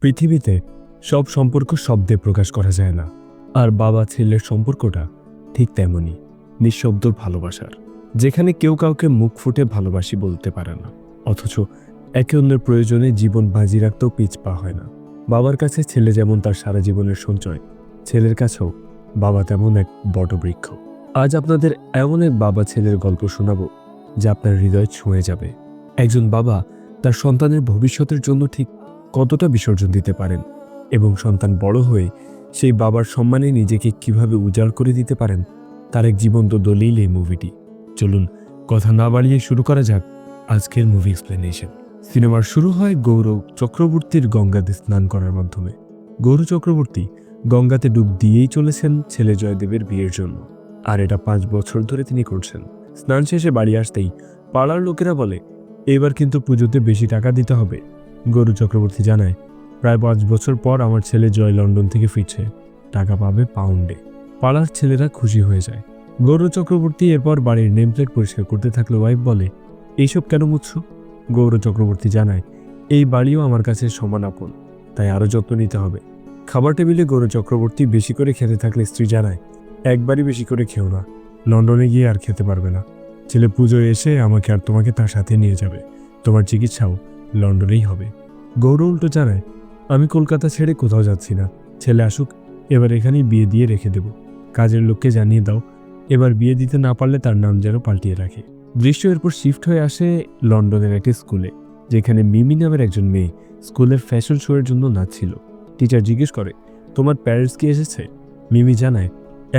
পৃথিবীতে সব সম্পর্ক শব্দে প্রকাশ করা যায় না, আর বাবা ছেলের সম্পর্কটা ঠিক তেমনই, নিঃশব্দ ভালোবাসার, যেখানে কেউ কাউকে মুখ ফুটে ভালোবাসি বলতে পারে না, অথচ একে অন্যের প্রয়োজনে জীবন বাজি রাখতেও পিছপা হয় না। বাবার কাছে ছেলে যেমন তার সারা জীবনের সঞ্চয়, ছেলের কাছেও বাবা তেমন এক বটবৃক্ষ। আজ আপনাদের এমন এক বাবা ছেলের গল্প শোনাবো যা আপনার হৃদয় ছুঁয়ে যাবে। একজন বাবা তার সন্তানের ভবিষ্যতের জন্য ঠিক কতটা বিসর্জন দিতে পারেন, এবং সন্তান বড় হয়ে সেই বাবার সম্মানে নিজেকে কিভাবে উজাড় করে দিতে পারেন, তার এক জীবন্ত দলিল এই মুভিটি। চলুন কথা না বাড়িয়ে শুরু করা যাক আজকের মুভি এক্সপ্লেনেশন। সিনেমার শুরু হয় গৌরব চক্রবর্তীর গঙ্গাতে স্নান করার মাধ্যমে। গৌরব চক্রবর্তী গঙ্গাতে ডুব দিয়েই চলেছেন ছেলে জয়দেবের বিয়ের জন্য, আর এটা 5 বছর ধরে তিনি করছেন। স্নান শেষে বাড়ি আসতেই পাড়ার লোকেরা বলে, এবার কিন্তু পুজোতে বেশি টাকা দিতে হবে। গৌরব চক্রবর্তী জানায়, প্রায় 5 বছর পর আমার ছেলে জয় লন্ডন থেকে ফিরছে, টাকা পাবে পাউন্ডে। পাড়ার ছেলেরা খুশি হয়ে যায়। গৌরব চক্রবর্তী এরপর বাড়ির নেম প্লেট পরিষ্কার করতে থাকলে ওয়াইফ বলে, এইসব কেন মুছছো? গৌরব চক্রবর্তী জানায়, এই বাড়িও আমার কাছে সমান আপন, তাই আরও যত্ন নিতে হবে। খাবার টেবিলে গৌরব চক্রবর্তী বেশি করে খেতে থাকলে স্ত্রী জানায়, একবারই বেশি করে খেও না, লন্ডনে গিয়ে আর খেতে পারবে না। ছেলে পুজোয় এসে আমাকে আর তোমাকে তার সাথে নিয়ে যাবে, তোমার চিকিৎসাও লন্ডনেই হবে। গৌরব উল্টো জানায়, আমি কলকাতা ছেড়ে কোথাও যাচ্ছি না, ছেলে আসুক, এবার এখানেই বিয়ে দিয়ে রেখে দেব। কাজের লোককে জানিয়ে দাও, এবার বিয়ে দিতে না পারলে তার নাম যেন পাল্টিয়ে রাখে। দৃশ্য এরপর শিফট হয়ে আসে লন্ডনের একটি স্কুলে, যেখানে মিমি নামের একজন মেয়ে স্কুলের ফ্যাশন শো এর জন্য নাচছিল। টিচার জিজ্ঞেস করে, তোমার প্যারেন্টস কি এসেছে? মিমি জানায়,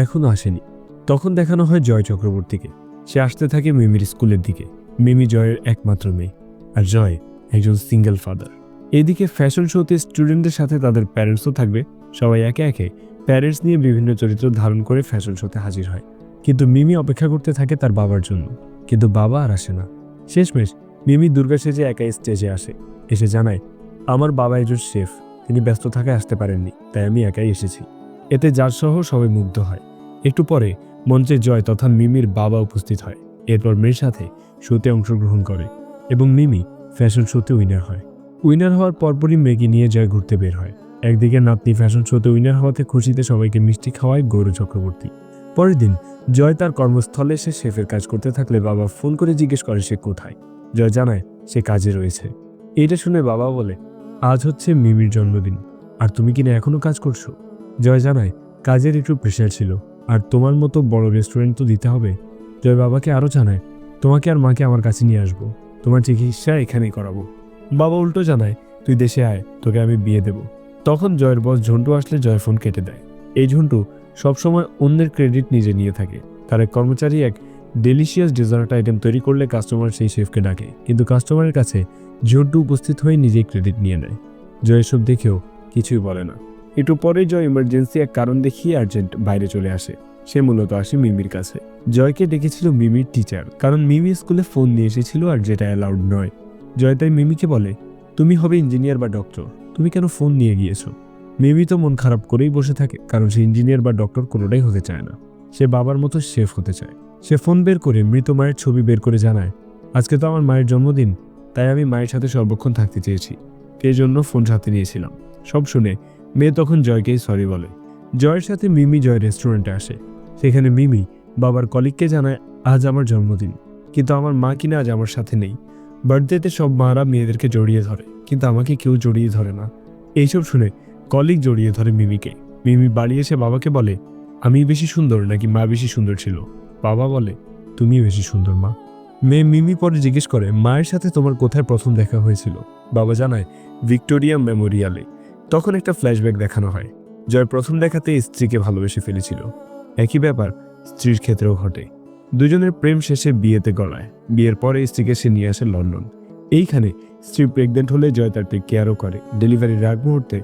এখনো আসেনি। তখন দেখানো হয় জয় চক্রবর্তীকে। সে আসতে থাকে মিমির স্কুলের দিকে। মিমি জয়ের একমাত্র মেয়ে, আর জয় একজন সিঙ্গেল ফাদার। এদিকে ফ্যাশন শোতে স্টুডেন্টদের সাথে তাদের প্যারেন্টসও থাকবে। সবাই একে একে প্যারেন্টস নিয়ে বিভিন্ন চরিত্র ধারণ করে ফ্যাশন শোতে হাজির হয়, কিন্তু মিমি অপেক্ষা করতে থাকে তার বাবার জন্য। কিন্তু বাবা আর আসে না। শেষমেশ মিমি দুর্গা সেজে একাই স্টেজে আসে, এসে জানায়, আমার বাবা একজন শেফ, তিনি ব্যস্ত থাকায় আসতে পারেননি, তাই আমি একাই এসেছি। এতে যার সহ সবাই মুগ্ধ হয়। একটু পরে মঞ্চে জয় তথা মিমির বাবা উপস্থিত হয়। এরপর মেয়ের সাথে শোতে অংশগ্রহণ করে এবং মিমি ফ্যাশন শোতে উইনার হয়। উইনার হওয়ার পরপরই মেয়েকে নিয়ে জয় ঘুরতে বের হয়। একদিকে নাতনি ফ্যাশন শোতে উইনার হওয়াতে খুশিতে সবাইকে মিষ্টি খাওয়ায় গৌরব চক্রবর্তী। পরের দিন জয় তার কর্মস্থলে এসে শেফের কাজ করতে থাকলে বাবা ফোন করে জিজ্ঞেস করে সে কোথায়। জয় জানায় সে কাজে রয়েছে। এটা শুনে বাবা বলে, আজ হচ্ছে মিমির জন্মদিন, আর তুমি কিনা এখনো কাজ করছো? জয় জানায়, কাজের একটু প্রেশার ছিল, আর তোমার মতো বড় রেস্টুরেন্ট তো দিতে হবে। জয় বাবাকে আরও জানায়, তোমাকে আর মাকে আমার কাছে নিয়ে আসবো, তোমার চিকিৎসা এখানেই করাবো। বাবা উল্টো জানায়, তুই দেশে আয়, তোকে আমি বিয়ে দেব। তখন জয়ের বস ঝন্টু আসলে জয় ফোন কেটে দেয়। এই ঝন্টু সবসময় অন্যের ক্রেডিট নিজে নিয়ে থাকে। তার এক কর্মচারী এক ডেলিশিয়াস ডেজার্ট আইটেম তৈরি করলে কাস্টমার সেই শেফকে ডাকে, কিন্তু কাস্টমারের কাছে ঝন্টু উপস্থিত হয়ে নিজেই ক্রেডিট নিয়ে নেয়। জয় এসব দেখেও কিছুই বলে না। একটু পরে জয় ইমার্জেন্সি এক কারণ দেখিয়ে আর্জেন্ট বাইরে চলে আসে। সে মূলত আসে মিমির কাছে। জয়কে ডেকেছিল মিমির টিচার, কারণ মিমি স্কুলে ফোন নিয়ে এসেছিল, আর যেটা অ্যালাউড নয়। জয় তাই মিমিকে বলে, তুমি হবে ইঞ্জিনিয়ার বা ডক্টর, তুমি কেন ফোন নিয়ে গিয়েছো? মিমি তো মন খারাপ করেই বসে থাকে, কারণ সে ইঞ্জিনিয়ার বা ডক্টর কোনোটাই হতে চায় না। সে বাবার মতো শেফ হতে চায়। সে ফোন বের করে মৃত মায়ের ছবি বের করে জানায়, আজকে তো আমার মায়ের জন্মদিন, তাই আমি মায়ের সাথে সর্বক্ষণ থাকতে চেয়েছি, এই জন্য ফোন সাথে নিয়েছিলাম। সব শুনে মেয়ে তখন জয়কেই সরি বলে। জয়ের সাথে মিমি জয় রেস্টুরেন্টে আসে। সেখানে মিমি বাবার কলিগকে জানায়, আজ আমার জন্মদিন, কিন্তু আমার মা কিনা আজ আমার সাথে নেই। বার্থডেতে সব মারা মেয়েদেরকে জড়িয়ে ধরে, কিন্তু আমাকে কেউ জড়িয়ে ধরে না। এইসব শুনে কলিগ জড়িয়ে ধরে মিমিকে। মিমি বাড়ি এসে বাবাকে বলে, আমি বেশি সুন্দর নাকি মা বেশি সুন্দর ছিল? বাবা বলে, তুমি বেশি সুন্দর মা। মেয়ে মিমি পরে জিজ্ঞেস করে, মায়ের সাথে তোমার কোথায় প্রথম দেখা হয়েছিল? বাবা জানায়, ভিক্টোরিয়া মেমোরিয়ালে। তখন একটা ফ্ল্যাশব্যাক দেখানো হয়। জয় প্রথম দেখাতে স্ত্রীকে ভালোবেসে ফেলেছিল। একই ব্যাপার স্ত্রীর ক্ষেত্রেও ঘটে। দুজনের প্রেম শেষে বিয়েতে গড়ায়। বিয়ের পরে স্ত্রীকে সে নিয়ে আসে লন্ডন। এইখানে স্ত্রী প্রেগনেন্ট হলে জয় তার টেক কেয়ারও করে। ডেলিভারির আগ মুহূর্তে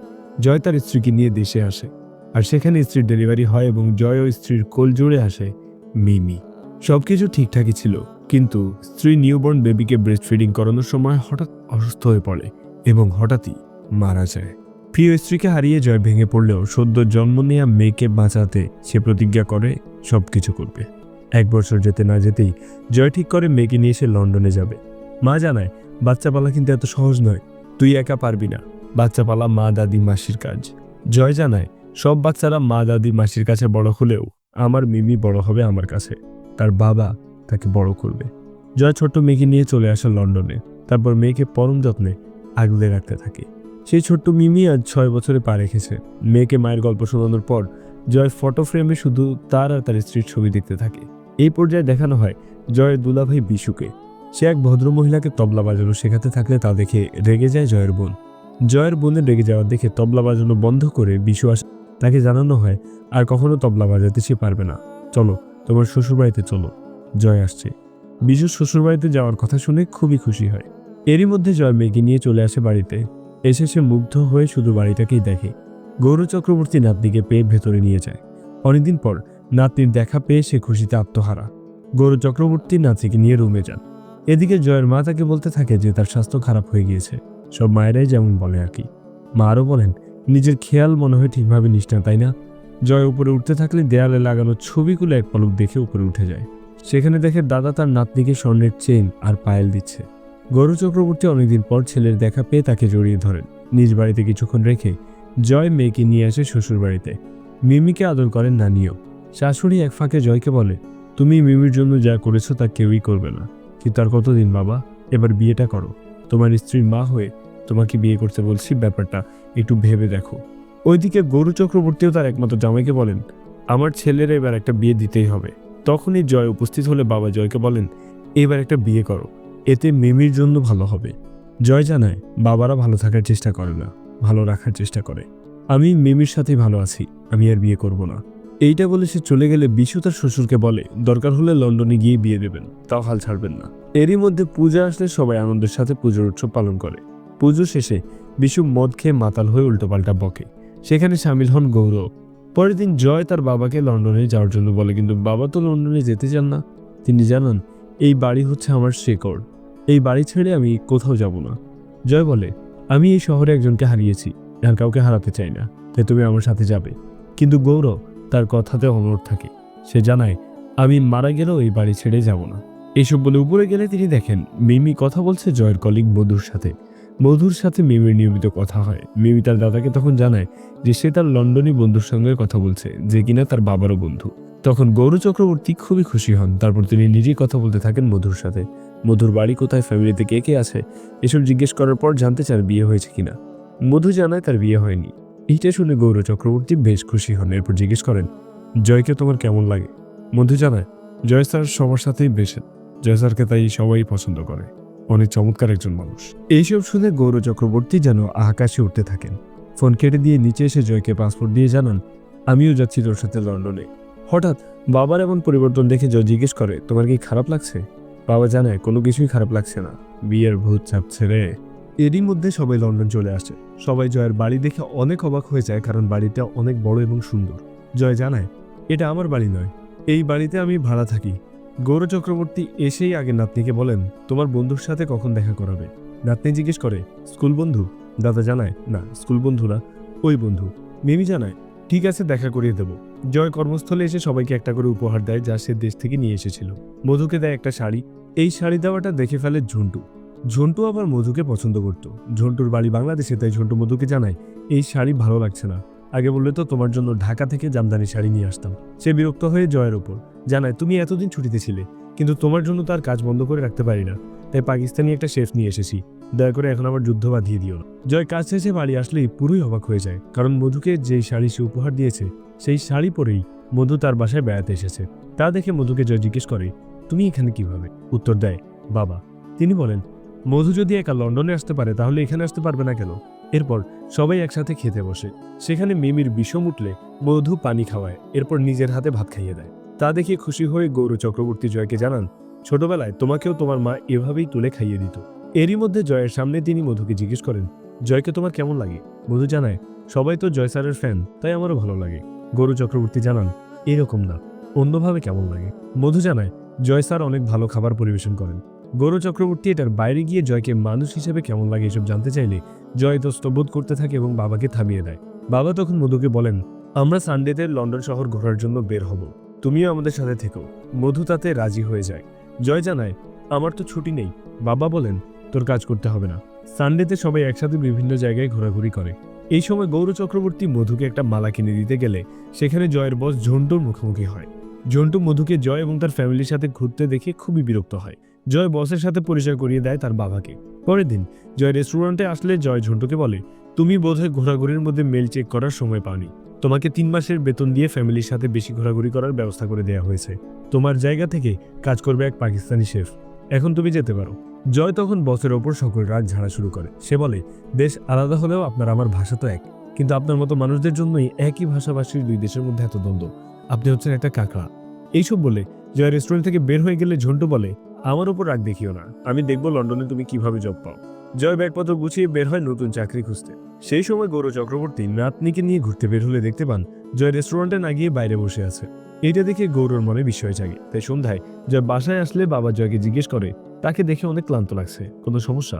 জয় তার স্ত্রীকে নিয়ে দেশে আসে, আর সেখানে স্ত্রীর ডেলিভারি হয় এবং জয় ও স্ত্রীর কোল জুড়ে আসে মিমি। সবকিছু ঠিকঠাকই ছিল, কিন্তু স্ত্রী নিউবর্ন বেবিকে ব্রেস্ট ফিডিং করানোর সময় হঠাৎ অসুস্থ হয়ে পড়ে এবং হঠাৎই মারা যায়। প্রিয় স্ত্রীকে হারিয়ে জয় ভেঙে পড়লেও সদ্য জন্ম নেওয়া মেয়েকে বাঁচাতে সে প্রতিজ্ঞা করে সবকিছু করবে। 1 বছর যেতে না যেতেই জয় ঠিক করে মেয়েকে নিয়ে এসে লন্ডনে যাবে। মা জানায়, বাচ্চা পালা কিন্তু এত সহজ নয়, তুই একা পারবি না। বাচ্চা পালা মা দাদি মাসির কাজ। জয় জানায় সব বাচ্চারা মা দাদি মাসির কাছে বড় হলেও আমার মিমি বড় হবে আমার কাছে, তার বাবা তাকে বড় করবে। জয় ছোট্ট মেয়েকে নিয়ে চলে আসে লন্ডনে। তারপর মেয়েকে পরম যত্নে আগলে রাখতে থাকে। সেই ছোট্ট মিমি আজ 6 বছরে পা রেখেছে। মেয়েকে মায়ের গল্প শোনানোর পর জয় ফটো ফ্রেমে শুধু তার আর তার স্ত্রীর ছবি দেখতে থাকে। এই পর্যায়ে দেখানো হয় জয়ের দুলাভাই বিশুকে। সে এক ভদ্র মহিলাকে তবলা বাজানো শেখাতে থাকলে তা দেখে রেগে যায় জয়ের বোন। জয়ের বোনের রেগে যাওয়া দেখে তবলা বাজানো বন্ধ করে বিশু আসে। তাকে জানানো হয় আর কখনো তবলা বাজাতে সে পারবে না। চলো তোমার শ্বশুরবাড়িতে চলো। জয় আসছে। বিশু শ্বশুরবাড়িতে যাওয়ার কথা শুনে খুবই খুশি হয়। এরই মধ্যে জয় মেয়েকে নিয়ে চলে আসে বাড়িতে। এসে সে মুগ্ধ হয়ে শুধু বাড়িটাকেই দেখে। গৌর চক্রবর্তী নাতনিকে পেয়ে ভেতরে নিয়ে যায়। অনেকদিন পর নাতনির দেখা পেয়ে সে খুশিতে আত্মহারা। গৌর চক্রবর্তী নাতিকে নিয়ে রুমে যান। এদিকে জয়ের মা তাকে বলতে থাকে যে তার স্বাস্থ্য খারাপ হয়ে গিয়েছে। সব মায়েরাই যেমন বলে আর কি। মা আরও বলেন নিজের খেয়াল মনে হয় ঠিকভাবে নিস না, তাই না? জয় উপরে উঠতে থাকলে দেয়ালে লাগানো ছবিগুলো এক পলক দেখে উপরে উঠে যায়। সেখানে দেখে দাদা তার নাতনিকে স্বর্ণের চেন আর পায়েল দিচ্ছে। গৌর চক্রবর্তী অনেকদিন পর ছেলের দেখা পেয়ে তাকে জড়িয়ে ধরেন। নিজ বাড়িতে কিছুক্ষণ রেখে জয় মেয়েকে নিয়ে আসে শ্বশুর বাড়িতে। মিমিকে আদর করেন নানিও। শাশুড়ি এক ফাঁকে জয়কে বলে, তুমি মিমির জন্য যা করেছো তা কেউই করবে না। কিন্তু আর কতদিন বাবা, এবার বিয়েটা করো। তোমার স্ত্রীর মা হয়ে তোমাকে বিয়ে করতে বলছি, ব্যাপারটা একটু ভেবে দেখো। ওইদিকে গৌর চক্রবর্তীও তার একমাত্র জামাইকে বলেন, আমার ছেলের এবার একটা বিয়ে দিতেই হবে। তখনই জয় উপস্থিত হলে বাবা জয়কে বলেন, এবার একটা বিয়ে করো, এতে মিমির জন্য ভালো হবে। জয় জানায় বাবারা ভালো থাকার চেষ্টা করে না, ভালো রাখার চেষ্টা করে। আমি মিমির সাথেই ভালো আছি, আমি আর বিয়ে করব না। এইটা বলে সে চলে গেলে বিশু তার শ্বশুরকে বলে দরকার হলে লন্ডনে গিয়ে বিয়ে দেবেন, তাও হাল ছাড়বেন না। এরই মধ্যে পূজা আসলে সবাই আনন্দের সাথে পুজোর উৎসব পালন করে। পুজো শেষে বিশু মদ খেয়ে মাতাল হয়ে উল্টোপাল্টা বকে। সেখানে সামিল হন গৌরব। পরের দিন জয় তার বাবাকে লন্ডনে যাওয়ার জন্য বলে, কিন্তু বাবা তো লন্ডনে যেতে চান না। তিনি জানান এই বাড়ি হচ্ছে আমার শেকড়, এই বাড়ি ছেড়ে আমি কোথাও যাব না। জয় বলে, আমি এই শহরে একজনকে হারিয়েছি, আর কাউকে হারাতে চাই না, তাই তুমি আমার সাথে যাবে। কিন্তু গৌরব তার কথাতে অনড় থাকে। সে জানায় আমি মারা গেলেও এই বাড়ি ছেড়ে যাব না। এইসব বলে উপরে গেলে তিনি দেখেন মিমি কথা বলছে জয়ের কলিগ মধুর সাথে। মধুর সাথে মিমির নিয়মিত কথা হয়। মিমি তার দাদাকে তখন জানায় যে সে তার লন্ডনী বন্ধুর সঙ্গে কথা বলছে, যে কিনা তার বাবারও বন্ধু। তখন গৌর চক্রবর্তী খুবই খুশি হন। তারপর তিনি নিজেই কথা বলতে থাকেন মধুর সাথে। মধুর বাড়ি কোথায়, ফ্যামিলিতে কে কে আছে, এসব জিজ্ঞেস করার পর জানতে চান বিয়ে হয়েছে কিনা। মধু জানায় তার বিয়ে হয়নি। এইটা শুনে গৌর চক্রবর্তী বেশ খুশি হন। এরপর জিজ্ঞেস করেন, জয়কে তোমার কেমন লাগে? মধু জানায় জয় স্যার সবার সাথেই বেশে, জয় স্যারকে তাই সবাই পছন্দ করে, অনেক চমৎকার একজন মানুষ। এইসব শুনে গৌর চক্রবর্তী যেন আকাশে উঠতে থাকেন। ফোন কেটে দিয়ে নিচে এসে জয়কে পাসপোর্ট দিয়ে জানান, আমিও যাচ্ছি তোর সাথে লন্ডনে। হঠাৎ বাবার এমন পরিবর্তন দেখে জয় জিজ্ঞেস করে, তোমার কি খারাপ লাগছে? বাবা জানায় কোনো কিছুই খারাপ লাগছে না, বিয়ের ভূত চাপছে রে। এরই মধ্যে সবাই লন্ডন চলে আসে। সবাই জয়ের বাড়ি দেখে অনেক অবাক হয়ে যায়, কারণ বাড়িটা অনেক বড় এবং সুন্দর। জয় জানায় এটা আমার বাড়ি নয়, এই বাড়িতে আমি ভাড়া থাকি। গৌর চক্রবর্তী এসেই আগে নাতনিকে বলেন, তোমার বন্ধুর সাথে কখন দেখা করাবে? নাতনি জিজ্ঞেস করে, স্কুল বন্ধু? দাদা জানায়, না স্কুল বন্ধু না, ওই বন্ধু। মিমি জানায়, ঠিক আছে দেখা করিয়ে দেব। জয় কর্মস্থলে এসে সবাইকে একটা করে উপহার দেয়, যা সে দেশ থেকে নিয়ে এসেছিল। মধুকে দেয় একটা শাড়ি। এই শাড়ি দেওয়াটা দেখে ফেলে ঝন্টু। ঝন্টু আবার মধুকে পছন্দ করত। ঝন্টুর বাড়ি বাংলাদেশে, তাই ঝন্টু মধুকে জানায় এই শাড়ি ভালো লাগছে না, আগে বললে তো তোমার জন্য ঢাকা থেকে জামদানি শাড়ি নিয়ে আসতাম। সে বিরক্ত হয়ে জয়ের ওপর জানায়, তুমি এতদিন ছুটিতে ছিলে, কিন্তু তোমার জন্য তার কাজ বন্ধ করে রাখতে পারি না, তাই পাকিস্তানি একটা শেফ নিয়ে এসেছি, দয়া করে এখন আবার যুদ্ধ বাঁধিয়ে দিও না। জয় কাজ শেষে বাড়ি আসলেই পুরোই অবাক হয়ে যায়, কারণ মধুকে যেই শাড়ি সে উপহার দিয়েছে সেই শাড়ি পরেই মধু তার বাসায় বেড়াতে এসেছে। তা দেখে মধুকে জয় জিজ্ঞেস করে, তুমি এখানে কিভাবে? উত্তর দেয় বাবা। তিনি বলেন, মধু যদি একা লন্ডনে আসতে পারে তাহলে এখানে আসতে পারবে না কেন? এরপর সবাই একসাথে খেতে বসে। সেখানে মিমির বিষম উঠলে মধু পানি খাওয়ায়, এরপর নিজের হাতে ভাত খাইয়ে দেয়। তা দেখে খুশি হয়ে গৌর চক্রবর্তী জয়কে জানান, ছোটবেলায় তোমাকেও তোমার মা এভাবেই তুলে খাইয়ে দিত। এরই মধ্যে জয়ের সামনে তিনি মধুকে জিজ্ঞেস করেন, জয়কে তোমার কেমন লাগে? মধু জানায়, সবাই তো জয় স্যারের ফ্যান, তাই আমারও ভালো লাগে। গৌর চক্রবর্তী জানান, এরকম না, অন্যভাবে কেমন লাগে? মধু জানায়, জয় স্যার অনেক ভালো খাবার পরিবেশন করেন। গৌর চক্রবর্তী এটার বাইরে গিয়ে জয়কে মানুষ হিসেবে কেমন লাগে এসব জানতে চাইলে জয় তো স্তবোধ করতে থাকে এবং বাবাকে থামিয়ে দেয়। বাবা তখন মধুকে বলেন, আমরা সানডেতে লন্ডন শহর ঘোরার জন্য বের হব, তুমিও আমাদের সাথে থেকো। মধু তাতে রাজি হয়ে যায়। জয় জানায়, আমার তো ছুটি নেই। বাবা বলেন, তোর কাজ করতে হবে না, সানডেতে সবাই একসাথে বিভিন্ন জায়গায় ঘোরাঘুরি করে। এই সময় গৌর চক্রবর্তী মধুকে একটা মালা কিনে দিতে গেলে সেখানে জয়ের বস ঝন্টুর মুখোমুখি হয়। ঝন্টু মধুকে জয় এবং তার ফ্যামিলির সাথে ঘুরতে দেখে খুবই বিরক্ত হয়। জয় বসের সাথে পরিচয় করিয়ে দেয় তার বাবাকে। পরের দিন জয় রেস্টুরেন্টে আসলে জয় ঝন্টুকে বলে, তুমি বোধহয় ঘোরাঘুরির মধ্যে মেল চেক করার সময় পাওনি। তোমাকে 3 মাসের বেতন দিয়ে ফ্যামিলির সাথে বেশি ঘোরাঘুরি করার ব্যবস্থা করে দেওয়া হয়েছে। তোমার জায়গা থেকে কাজ করবে এক পাকিস্তানি শেফ। এখন তুমি যেতে পারো। জয় তখন বসের ওপর সকল রাগ ঝাড়া শুরু করে। সে বলে, দেশ আলাদা হলেও আপনার আমার ভাষা তো এক, কিন্তু আপনার মতো মানুষদের জন্যই একই ভাষাভাষীর 2 দেশের মধ্যে এত দ্বন্দ্ব। আপনি হচ্ছেন একটা কাঁকড়া। এইসব বলে জয় রেস্টুরেন্ট থেকে বের হয়ে গেলে ঝন্টু বলে, আমার উপর রাগ দেখিও না, আমি দেখবো লন্ডনে তুমি কিভাবে জব পাও। জয় ব্যাগপত্র গুছিয়ে বের হয় নতুন চাকরি খুঁজতে। সেই সময় গৌর চক্রবর্তী নাতনিকে নিয়ে ঘুরতে বের হলে দেখতে পান জয় রেস্টুরেন্টে না গিয়ে বাইরে বসে আছে। এটা দেখে গৌরর মনে বিস্ময় জাগে। তাই সন্ধ্যায় জয় বাসায় আসলে বাবা জয়কে জিজ্ঞেস করে, তাকে দেখে অনেক ক্লান্ত লাগছে, কোনো সমস্যা?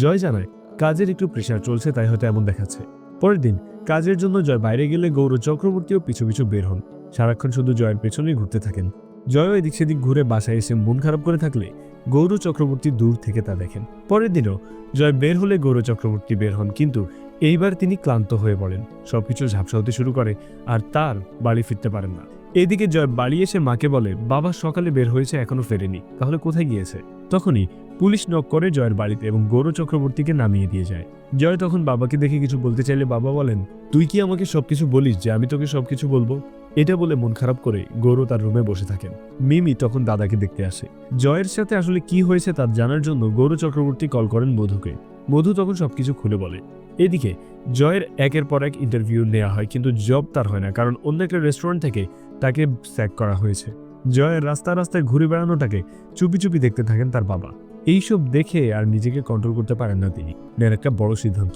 জয় জানায়, কাজের একটু প্রেশার চলছে, তাই হয়তো এমন দেখাচ্ছে। পরের দিন কাজের জন্য জয় বাইরে গেলে গৌর চক্রবর্তীও পিছু পিছু বের হন। সারাক্ষণ শুধু জয়ের পেছনেই ঘুরতে থাকেন। জয় এদিক সেদিক ঘুরে বাসায় এসে মন খারাপ করে থাকলে গৌর চক্রবর্তী দূর থেকে তা দেখেন। পরের দিনও জয় বের হলে গৌর চক্রবর্তী বের হন, কিন্তু এইবার তিনি ক্লান্ত হয়ে পড়েন। সবকিছু ঝাপসা হতে শুরু করে আর তার বাড়ি ফিরতে পারেন না। এদিকে জয় বাড়ি এসে মাকে বলে, বাবা সকালে বের হয়েছে, এখনো ফেরেনি, তাহলে কোথায় গিয়েছে? তখনই পুলিশ নক করে জয়ের বাড়িতে এবং গৌর চক্রবর্তীকে নামিয়ে দিয়ে যায়। জয় তখন বাবাকে দেখে কিছু বলতে চাইলে বাবা বলেন, তুই কি আমাকে সবকিছু বলিস যে আমি তোকে সবকিছু বলবো? এটা বলে মন খারাপ করে গৌর তার রুমে বসে থাকেন। মিমি তখন দাদাকে দেখতে আসে। জয়ের সাথে আসলে কি হয়েছে তা জানার জন্য গৌর চক্রবর্তী কল করেন মধুকে। মধু তখন সবকিছু খুলে বলে। এদিকে জয়ের একের পর এক ইন্টারভিউ নেওয়া হয়, কিন্তু জব তার হয় না, কারণ অন্য একটা রেস্টুরেন্ট থেকে তাকে স্যাক করা হয়েছে। জয়ের রাস্তায় রাস্তায় ঘুরে বেড়ানোটাকে চুপি চুপি দেখতে থাকেন তার বাবা। এইসব দেখে আর নিজেকে কন্ট্রোল করতে পারেন না তিনি, নেন একটা বড় সিদ্ধান্ত।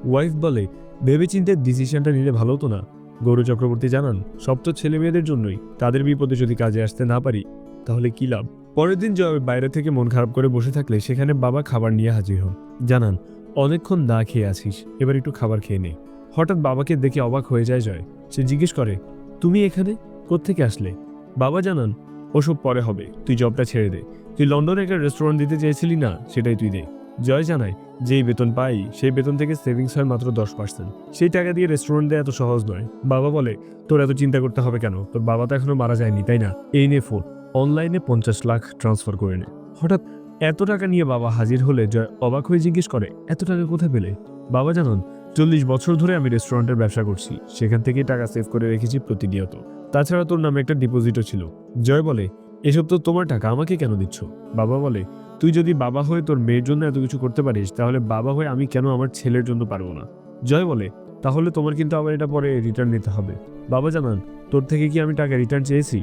ওয়াইফ বলে, ভেবেচিন্তে ডিসিশনটা নিলে ভালো হতো না? গৌর চক্রবর্তী জানান, সব তো ছেলে মেয়েদের জন্যই, তাদের বিপদে যদি কাজে আসতে না পারি তাহলে কি লাভ? পরের দিন জয় বাইরে থেকে মন খারাপ করে বসে থাকলে সেখানে বাবা খাবার নিয়ে হাজির হন। জানান, অনেকক্ষণ না খেয়ে আছিস, এবার একটু খাবার খেয়ে নে। হঠাৎ বাবাকে দেখে অবাক হয়ে যায় জয়। সে জিজ্ঞেস করে, তুমি এখানে কোত্থেকে আসলে? বাবা জানান, ওসব পরে হবে, তুই জবটা ছেড়ে দে। তুই লন্ডনে একটা রেস্টুরেন্ট দিতে চেয়েছিলি না, সেটাই তুই দে। জয় জানায়, যেই বেতন পাই সেই বেতন থেকে সেভিংস হয় মাত্র 10%। সেই টাকা দিয়ে রেস্টুরেন্ট দেওয়া এত সহজ নয়। বাবা বলে, তোর এত চিন্তা করতে হবে কেন? তোর বাবা তো এখনো মারা যায়নি, তাই না? এই নে ফোন, অনলাইনে 50 লাখ ট্রান্সফার করে নে। হঠাৎ এত টাকা নিয়ে বাবা হাজির হলে জয় অবাক হয়ে জিজ্ঞেস করে, এত টাকা কোথায় পেলে? বাবা জানান, 40 বছর ধরে আমি রেস্টুরেন্টের ব্যবসা করছি, সেখান থেকেই টাকা সেভ করে রেখেছি প্রতিনিয়ত। তাছাড়া তোর নামে একটা ডিপোজিটও ছিল। জয় বলে, এসব তো তোমার টাকা, আমাকে কেন দিচ্ছ? বাবা বলে, তুই যদি বাবা হয়ে তোর মেয়ের জন্য এত কিছু করতে পারিস, তাহলে বাবা হয়ে আমি কেন আমার ছেলের জন্য পারবো না? জয় বলে, তাহলে তোমার কিন্তু আবার এটা পরে রিটার্ন নিতে হবে। বাবা জানান, তোর থেকে কি আমি টাকা রিটার্ন চেয়েছি?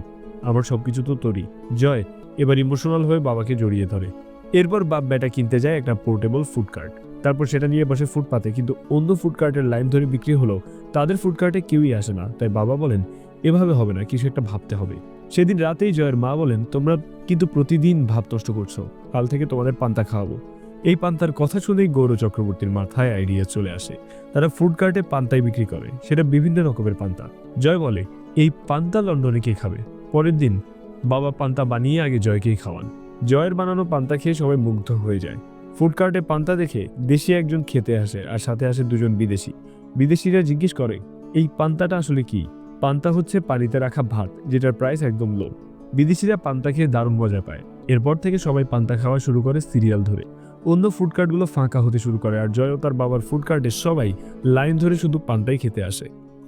আমার সবকিছু তো তোরই। জয় এবার ইমোশনাল হয়ে বাবাকে জড়িয়ে ধরে। এরপর বাপ বেটা কিনতে যায় একটা পোর্টেবল ফুড কার্ট। তারপর সেটা নিয়ে বসে ফুটপাতে, কিন্তু অন্য ফুড কার্টের লাইন ধরে বিক্রি হলো তাদের ফুড কার্টে কেউই আসে না। তাই বাবা বলেন, এভাবে হবে না, কিছু একটা ভাবতে হবে। সেদিন রাতেই জয়ের মা বলেন, তোমরা কিন্তু প্রতিদিন ভাব নষ্ট করছো, কাল থেকে তোমাদের পান্তা খাওয়াবো। এই পান্তার কথা শুনেই গৌর চক্রবর্তীর মাথায় আইডিয়া চলে আসে। তারা ফুড কার্টে পান্তাই বিক্রি করে, সেটা বিভিন্ন রকমের পান্তা। জয় বলে, এই পান্তা লন্ডনে কে খাবে? পরের দিন বাবা পান্তা বানিয়ে আগে জয়কেই খাওয়ান। জয়ের বানানো পান্তা খেয়ে সবাই মুগ্ধ হয়ে যায়। ফুড কার্টে পান্তা দেখে দেশি একজন খেতে আসে আর সাথে আসে 2 জন বিদেশি। বিদেশিরা জিজ্ঞেস করে, এই পান্তাটা আসলে কি? পান্তা হচ্ছে পানিতে রাখা ভাত, যেটার প্রাইস একদম লো। বিদেশিরা পান্তা খেয়ে দারুণ মজা পায়। এরপর থেকে সবাই পান্তা খাওয়া শুরু করে সিরিয়াল ধরে। অন্য ফুড কার্টগুলো ফাঁকা হতে শুরু করে আর জয় ও তার বাবার ফুড কার্টে সবাই লাইন ধরে শুধু পান্তাই খেতে আসে।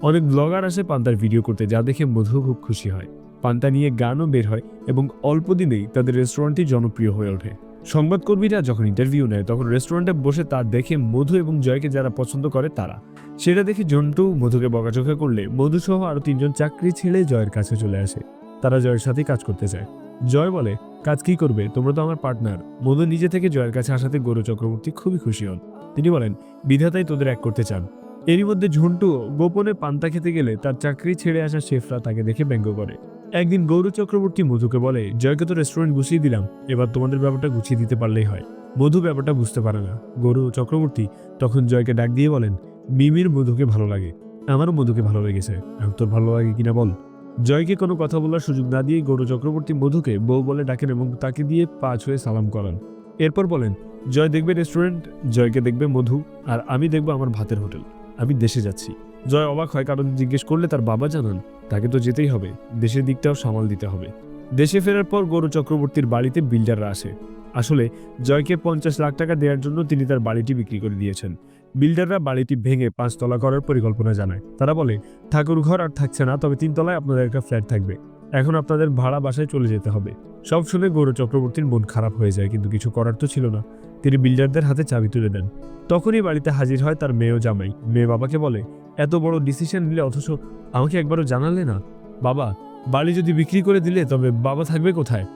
অনেক ব্লগার আসে পান্তার ভিডিও করতে, যা দেখে মধু খুব খুশি হয়। পান্তা নিয়ে গানও বের হয় এবং অল্প দিনেই তাদের রেস্টুরেন্টটি জনপ্রিয় হয়ে ওঠে। সংবাদকর্মীরা যখন ইন্টারভিউ নেয় তখন রেস্টুরেন্টে বসে তা দেখে মধু এবং জয়কে যারা পছন্দ করে তারা। সেটা দেখে জন্টু মধুকে বকাঝকা করলে মধু সহ আরো 3 জন চাকরি ছেড়ে জয়ের কাছে চলে আসে। তারা জয়ের সাথে কাজ করতে চায়। জয় বলে, কাজ কি করবে, তোমরা তো আমার পার্টনার। মধু নিজে থেকে জয়ের কাছে আসাতে গৌর চক্রবর্তী খুবই খুশি হন। তিনি বলেন, বিধাতাই তোদের এক করতে চান। এরই মধ্যে ঝন্টু গোপনে পান্তা খেতে গেলে তার চাকরি ছেড়ে আসা শেফরা তাকে দেখে ব্যঙ্গ করে। একদিন গৌর চক্রবর্তী মধুকে বলে, জয়কে তো রেস্টুরেন্ট গুছিয়ে দিলাম, এবার তোমাদের ব্যাপারটা গুছিয়ে দিতে পারলেই হয়। মধু ব্যাপারটা বুঝতে পারে না। গৌর চক্রবর্তী তখন জয়কে ডাক দিয়ে বলেন, মিমির মধুকে ভালো লাগে, আমারও মধুকে ভালো লেগেছে, তোর ভালো লাগে কিনা বল। জয়কে কোনো কথা বলার সুযোগ না দিয়ে গৌর চক্রবর্তী মধুকে বউ বলে ডাকেন এবং তাকে দিয়ে পা ছুঁয়ে সালাম করান। এরপর বলেন, জয় দেখবে রেস্টুরেন্ট, জয়কে দেখবে মধু, আর আমি দেখবো আমার ভাতের হোটেল। আমি দেশে যাচ্ছি। জয় অবাক হয়, কারণ জিজ্ঞেস করলে তার বাবা জানান তাকে তো যেতেই হবে, দেশের দিকটাও সামাল দিতে হবে। দেশে ফেরার পর গৌরব চক্রবর্তীর বাড়িতে বিল্ডাররা আসে। আসলে জয়কে 50 লাখ টাকা দেওয়ার জন্য তিনি তার বাড়িটি বিক্রি করে দিয়েছেন। বিল্ডাররা বাড়িটি ভেঙে 5 তলা করার পরিকল্পনা জানায়। তারা বলে, ঠাকুর ঘর আর থাকছে না, তবে 3 তলায় আপনাদের একটা ফ্ল্যাট থাকবে। এখন আপনাদের ভাড়া বাসায় চলে যেতে হবে। সব শুনে গৌরব চক্রবর্তীর মন খারাপ হয়ে যায়, কিন্তু কিছু করার তো ছিল না। তিনি বিল্ডারদের হাতে চাবি তুলে দেন। তখনই বাড়িতে হাজির হয় তার মেয়ে ও জামাই। মেয়ে বাবাকে বলে, এত বড় ডিসিশন নিলে অথচ আমাকে একবারও জানালে না। বাবা, বাড়ি যদি বিক্রি করে দিলে তবে বাবা থাকবে কোথায়?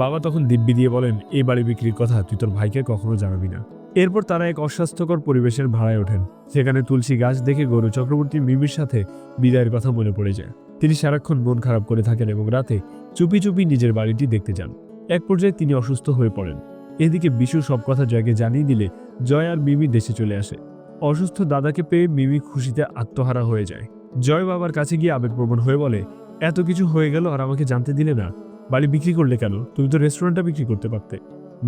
বাবা তখন দিব্যি দিয়ে বলেন, এই বাড়ি বিক্রির কথা তুই তোর ভাইকে কখনো জানাবি না। এরপর তারা এক অস্বাস্থ্যকর পরিবেশের ভাড়ায় ওঠেন। সেখানে তুলসী গাছ দেখে গৌরব চক্রবর্তী মিমির সাথে বিদায়ের কথা মনে পড়ে যায়। তিনি সারাক্ষণ মন খারাপ করে থাকেন এবং রাতে চুপি চুপি নিজের বাড়িটি দেখতে যান। এক পর্যায়ে তিনি অসুস্থ হয়ে পড়েন। এদিকে বিশু সব কথা জয়কে জানিয়ে দিলে জয় আর মিমি দেশে চলে আসে। অসুস্থ দাদাকে পেয়ে মিমি খুশিতে আত্মহারা হয়ে যায়। জয় বাবার কাছে গিয়ে আবেগপ্রবণ হয়ে বলে, এত কিছু হয়ে গেল আর আমাকে জানতে দিলে না। বাড়ি বিক্রি করলে কেন? তুমি তো রেস্টুরেন্টটা বিক্রি করতে পারতে।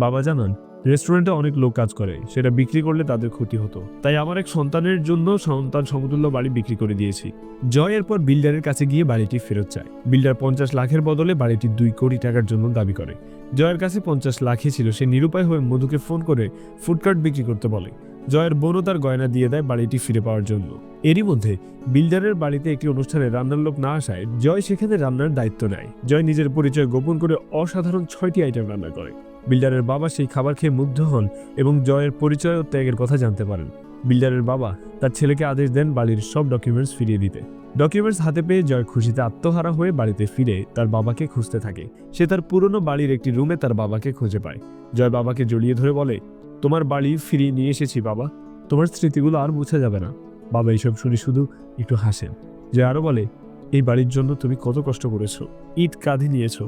বাবা জানান, রেস্টুরেন্টে অনেক লোক কাজ করে, সেটা বিক্রি করলে তাদের ক্ষতি হতো, তাই আমার এক সন্তানের জন্য সন্তান সমতুল্য বাড়ি বিক্রি করে দিয়েছি। জয় এরপর বিল্ডারের কাছে গিয়ে বাড়িটি ফেরত চায়। বিল্ডার 50 লাখের বদলে বাড়িটি 2 কোটি টাকার জন্য দাবি করে। জয়ের কাছে 50 লাখই ছিল। সে নিরুপায় হয়ে মধুকে ফোন করে ফুডকার্ট বিক্রি করতে বলে। জয়ের বোনও তার গয়না দিয়ে দেয় বাড়িটি ফিরে পাওয়ার জন্য। এরই মধ্যে বিল্ডারের বাড়িতে একটি অনুষ্ঠানে রান্নার লোক না আসায় জয় সেখানে রান্নার দায়িত্ব নেয়। জয় নিজের পরিচয় গোপন করে অসাধারণ 6টি আইটেম রান্না করে। বিল্ডারের বাবা সেই খাবার খেয়ে মুগ্ধ হন এবং জয়ের পরিচয় ও ত্যাগের কথা জানতে পারেন। বিল্ডারের বাবা তার ছেলেকে আদেশ দেন বাড়ির সব ডকুমেন্টস ফিরিয়ে দিতে। ডকুমেন্টস হাতে পেয়ে জয় খুশিতে আত্মহারা হয়ে বাড়িতে ফিরে তার বাবাকে খুঁজতে থাকে। সে তার পুরনো বাড়ির একটি রুমে তার বাবাকে খুঁজে পায়। জয় বাবাকে জড়িয়ে ধরে বলে, তোমার বাড়ি ফিরিয়ে নিয়ে এসেছি বাবা, তোমার স্মৃতিগুলো আর মুছে যাবে না। বাবা এইসব শুনে শুধু একটু হাসেন। জয় আরো বলে, এই বাড়ির জন্য তুমি কত কষ্ট করেছো, ইট কাঁধে নিয়েছো,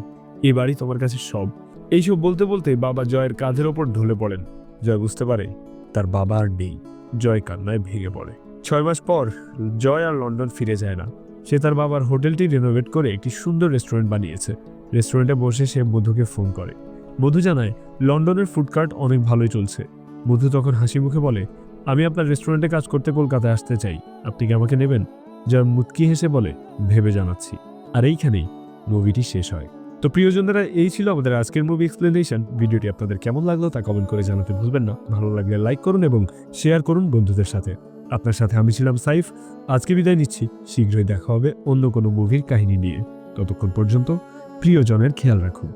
এই বাড়ি তোমার কাছে সব। এইসব বলতে বলতে বাবা জয়ের কাঁধের ওপর ঢলে পড়েন। জয় বুঝতে পারে তার বাবা আর নেই। জয় কান্নায় ভেঙে পড়ে। 6 মাস পর জয় আর লন্ডন ফিরে যায় না। সে তার বাবার হোটেলটি রিনোভেট করে একটি সুন্দর রেস্টুরেন্ট বানিয়েছে। রেস্টুরেন্টে বসে সে মধুকে ফোন করে। মধু জানায় লন্ডনের ফুডকার্ট অনেক ভালোই চলছে। মধু তখন হাসি মুখে বলে, আমি আপনার রেস্টুরেন্টে কাজ করতে কলকাতায় আসতে চাই, আপনি কি আমাকে নেবেন? জয় মুচকি হেসে বলে, ভেবে জানাচ্ছি। আর এইখানেই মুভিটি শেষ হয়। তো প্রিয়জনেরা, এই ছিল আমাদের আজকের মুভি এক্সপ্লেনেশন। ভিডিওটি আপনাদের কেমন লাগলো তা কমেন্ট করে জানাতে ভুলবেন না। ভালো লাগলে লাইক করুন এবং শেয়ার করুন বন্ধুদের সাথে। আপনার সাথে আমি ছিলাম সাইফ। আজকে বিদায় নিচ্ছি। শীঘ্রই দেখা হবে অন্য কোনো মুভির কাহিনী নিয়ে। ততক্ষণ পর্যন্ত প্রিয়জনের খেয়াল রাখুন।